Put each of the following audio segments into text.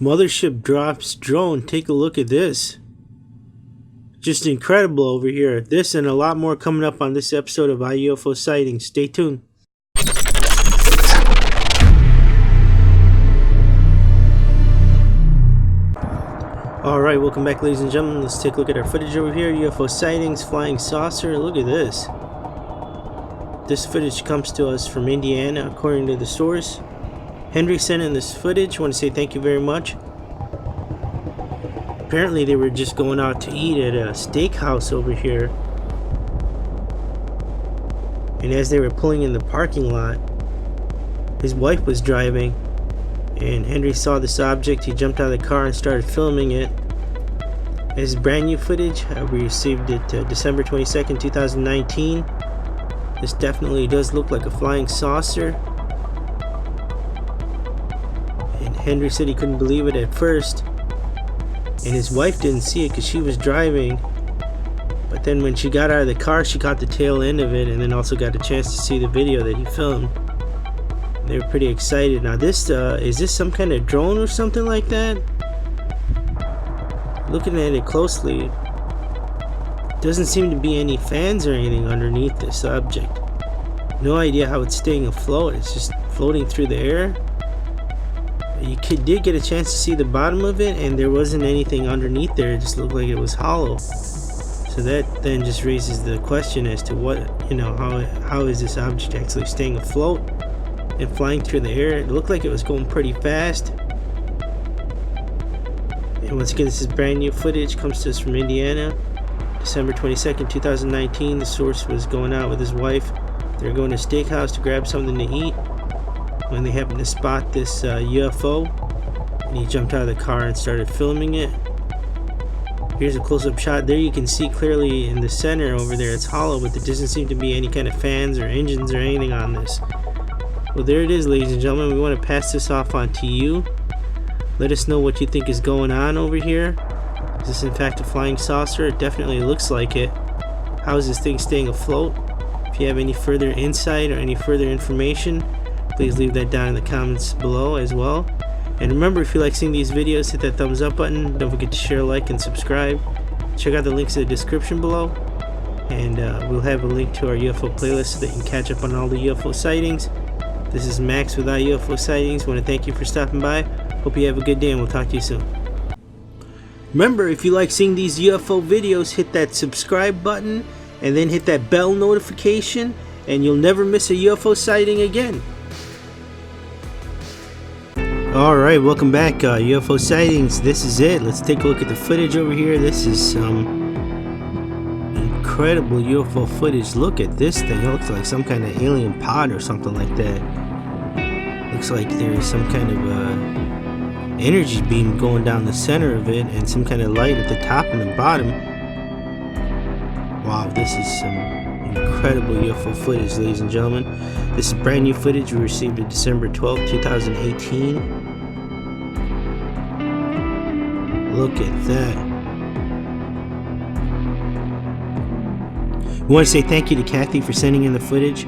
Mothership drops drone. Take a look at this. Just incredible over here. This and a lot more coming up on this episode of iUFO Sightings. Stay tuned. Alright, welcome back, ladies and gentlemen. Let's take a look at our footage over here. UFO sightings, flying saucer. Look at this. This footage comes to us from Indiana, according to the source. Henry sent in this footage. I want to say thank you very much. Apparently they were just going out to eat at a steakhouse over here. And as they were pulling in the parking lot, his wife was driving. And Henry saw this object. He jumped out of the car and started filming it. This is brand new footage. We received it December 22nd, 2019. This definitely does look like a flying saucer. And Henry said he couldn't believe it at first. And his wife didn't see it because she was driving. But then when she got out of the car, she caught the tail end of it and then also got a chance to see the video that he filmed. They were pretty excited. Now this, is this some kind of drone or something like that? Looking at it closely, doesn't seem to be any fans or anything underneath this object. No idea how it's staying afloat. It's just floating through the air. You did get a chance to see the bottom of it, and there wasn't anything underneath there. It just looked like it was hollow. So that then just raises the question as to what, how is this object actually staying afloat and flying through the air? It looked like it was going pretty fast. And once again, this is brand new footage. Comes to us from Indiana, December 22nd, 2019. The source was going out with his wife. They were going to a steakhouse to grab something to eat when they happened to spot this UFO, and he jumped out of the car and started filming it. Here's a close-up shot. There you can see clearly in the center over there it's hollow, but there doesn't seem to be any kind of fans or engines or anything on this. Well, there it is, ladies and gentlemen. We want to pass this off on to you. Let us know what you think is going on over here. Is this in fact a flying saucer? It definitely looks like it. How is this thing staying afloat? If you have any further insight or any further information, please leave that down in the comments below as well. And remember, if you like seeing these videos, hit that thumbs up button. Don't forget to share, like, and subscribe. Check out the links in the description below. And we'll have a link to our UFO playlist so that you can catch up on all the UFO sightings. This is Max with iUFO Sightings. I want to thank you for stopping by. Hope you have a good day, and we'll talk to you soon. Remember, if you like seeing these UFO videos, hit that subscribe button and then hit that bell notification, and you'll never miss a UFO sighting again. Alright, welcome back, UFO Sightings. This is it. Let's take a look at the footage over here. This is some incredible UFO footage. Look at this thing. It looks like some kind of alien pod or something like that. Looks like there is some kind of energy beam going down the center of it and some kind of light at the top and the bottom. Wow, this is some incredible UFO footage, ladies and gentlemen. This is brand new footage we received on December 12th, 2018. Look at that. We want to say thank you to Kathy for sending in the footage.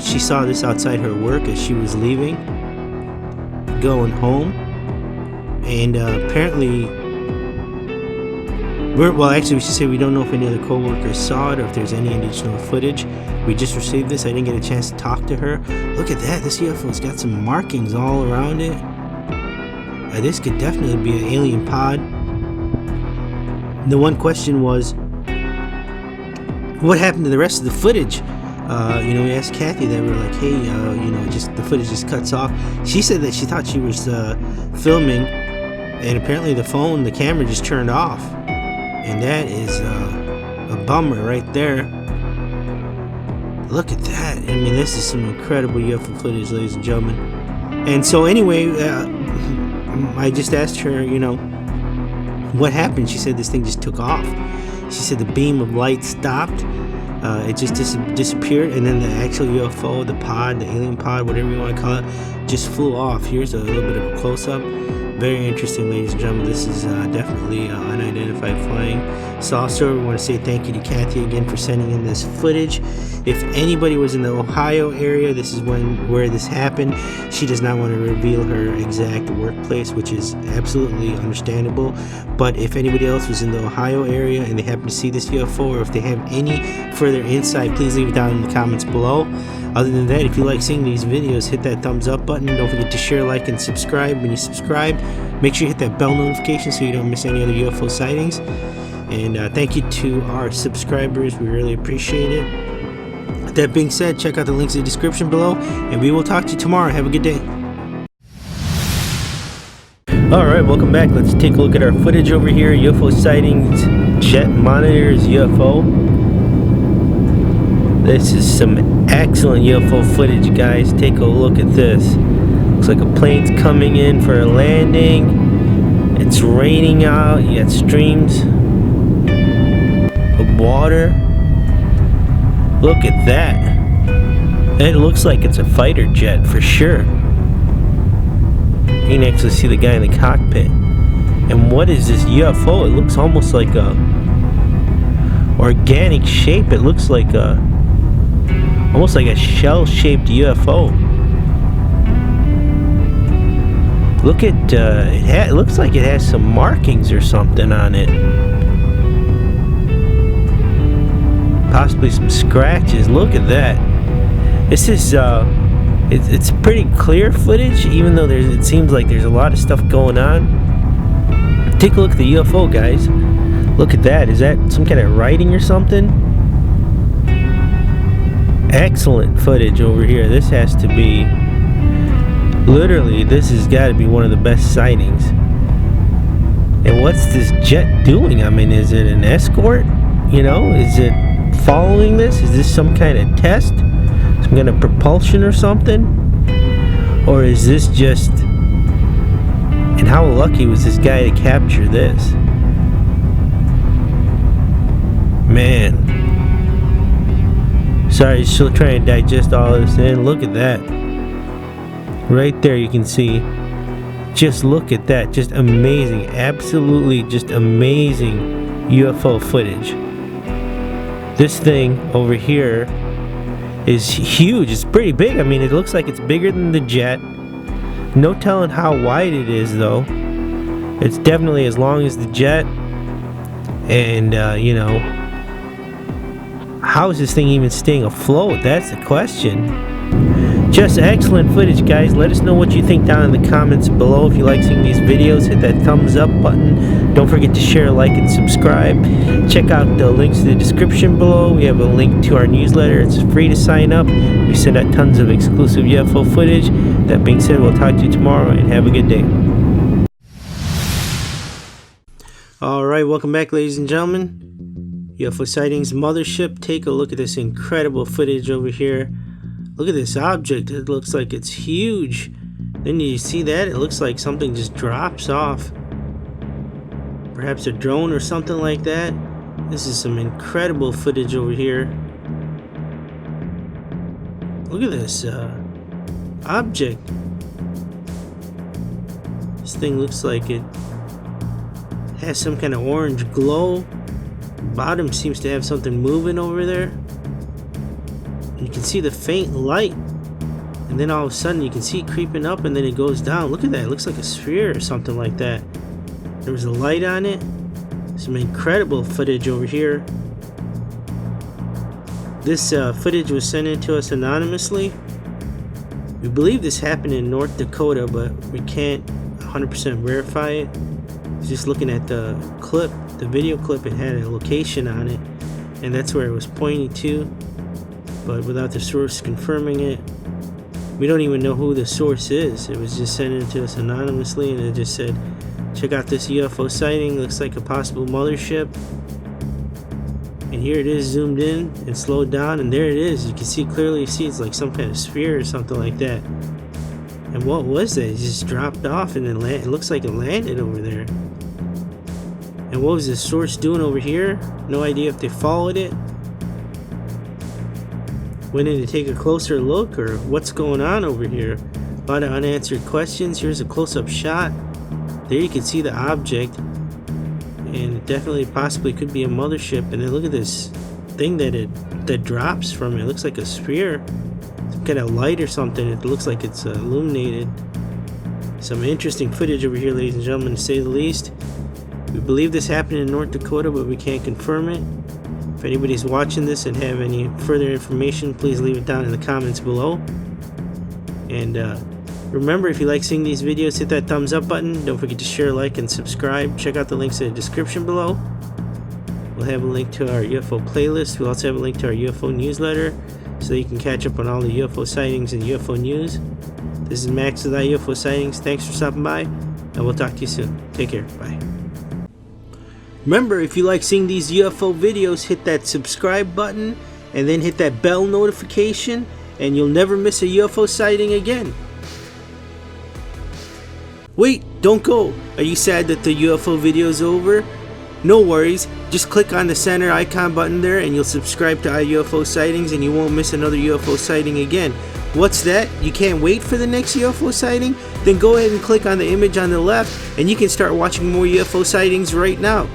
She saw this outside her work as she was leaving, going home, and apparently, actually we should say we don't know if any other co-workers saw it or if there's any additional footage. We just received this. I didn't get a chance to talk to her. Look at that. This UFO's got some markings all around it. This could definitely be an alien pod. The one question was, what happened to the rest of the footage? We asked Kathy that. We were like, hey, just the footage just cuts off. She said that she thought she was filming, and apparently the camera just turned off. And that is a bummer right there. Look at that. I mean, this is some incredible UFO footage, ladies and gentlemen. And so anyway, I just asked her, what happened? She said this thing just took off. She said the beam of light stopped. It just disappeared, and then the actual UFO, the pod, the alien pod, whatever you want to call it, just flew off. Here's a little bit of a close-up. very interesting, ladies and gentlemen. This is definitely unidentified flying saucer. We want to say thank you to Kathy again for sending in this footage. If anybody was in the Ohio area, this is where this happened. She does not want to reveal her exact workplace, which is absolutely understandable. But if anybody else was in the Ohio area and they happen to see this UFO, or if they have any further insight, please leave it down in the comments below. Other than that, if you like seeing these videos, hit that thumbs up button. Don't forget to share, like, and subscribe. When you subscribe, make sure you hit that bell notification so you don't miss any other UFO sightings. And thank you to our subscribers. We really appreciate it. With that being said, check out the links in the description below, and we will talk to you tomorrow. Have a good day. Alright, welcome back. Let's take a look at our footage over here. UFO sightings, jet monitors, UFO. This is some excellent UFO footage, guys. Take a look at this. Looks like a plane's coming in for a landing. It's raining out. You got streams of water. Look at that. It looks like it's a fighter jet for sure. You can actually see the guy in the cockpit. And what is this UFO? It looks almost like a organic shape. It looks like a almost like a shell-shaped UFO. Look at it looks like it has some markings or something on it. Possibly some scratches. Look at that. This is it's pretty clear footage, even though it seems like there's a lot of stuff going on. Take a look at the UFO, guys. Look at that. Is that some kind of writing or something? Excellent footage over here. This has to be literally, this has got to be one of the best sightings. And what's this jet doing? I mean, is it an escort? You know, is it following this? Is this some kind of test? Some kind of propulsion or something? Or is this just... And how lucky was this guy to capture this? Man. Sorry, still trying to digest all this in. Look at that. Right there you can see. Just look at that. Just amazing. Absolutely just amazing UFO footage. This thing over here is huge. It's pretty big. I mean, it looks like it's bigger than the jet. No telling how wide it is, though. It's definitely as long as the jet. And, you know, how is this thing even staying afloat? That's the question. Just excellent footage, guys. Let us know what you think down in the comments below. If you like seeing these videos, hit that thumbs up button. Don't forget to share, like, and subscribe. Check out the links in the description below. We have a link to our newsletter. It's free to sign up. We send out tons of exclusive UFO footage. That being said, we'll talk to you tomorrow, and have a good day. Alright, welcome back, ladies and gentlemen. UFO Sightings mothership. Take a look at this incredible footage over here. Look at this object. It looks like it's huge. Then you see that? It looks like something just drops off. Perhaps a drone or something like that. This is some incredible footage over here. Look at this object. This thing looks like it has some kind of orange glow. Bottom seems to have something moving over there. You can see the faint light, and then all of a sudden you can see it creeping up, and then it goes down. Look at that. It looks like a sphere or something like that. There was a light on it. Some incredible footage over here. This footage was sent in to us anonymously. We believe this happened in North Dakota, but we can't 100% verify it. Just looking at the clip, the video clip, it had a location on it, and that's where it was pointing to, but without the source confirming it. We don't even know who the source is. It was just sent in to us anonymously, and it just said, check out this UFO sighting, looks like a possible mothership. And here it is, zoomed in and slowed down, and there it is. You can see clearly, it's like some kind of sphere or something like that. And what was that? It just dropped off, and then it looks like it landed over there. And what was the source doing over here? No idea if they followed it, went in to take a closer look, or what's going on over here. A lot of unanswered questions. Here's a close-up shot. There you can see the object, and it definitely possibly could be a mothership. And then look at this thing that drops from it. It looks like a sphere, some kind of light or something. It looks like it's illuminated. Some interesting footage over here, ladies and gentlemen, to say the least. We believe this happened in North Dakota, but we can't confirm it. If anybody's watching this and have any further information, please leave it down in the comments below. And remember, if you like seeing these videos, hit that thumbs up button. Don't forget to share, like, and subscribe. Check out the links in the description below. We'll have a link to our UFO playlist. We'll also have a link to our UFO newsletter, so you can catch up on all the UFO sightings and UFO news. This is Max with iUFO Sightings. Thanks for stopping by, and we'll talk to you soon. Take care. Bye. Remember, if you like seeing these UFO videos, hit that subscribe button and then hit that bell notification, and you'll never miss a UFO sighting again. Wait, don't go. Are you sad that the UFO video is over? No worries. Just click on the center icon button there and you'll subscribe to iUFO Sightings, and you won't miss another UFO sighting again. What's that? You can't wait for the next UFO sighting? Then go ahead and click on the image on the left and you can start watching more UFO sightings right now.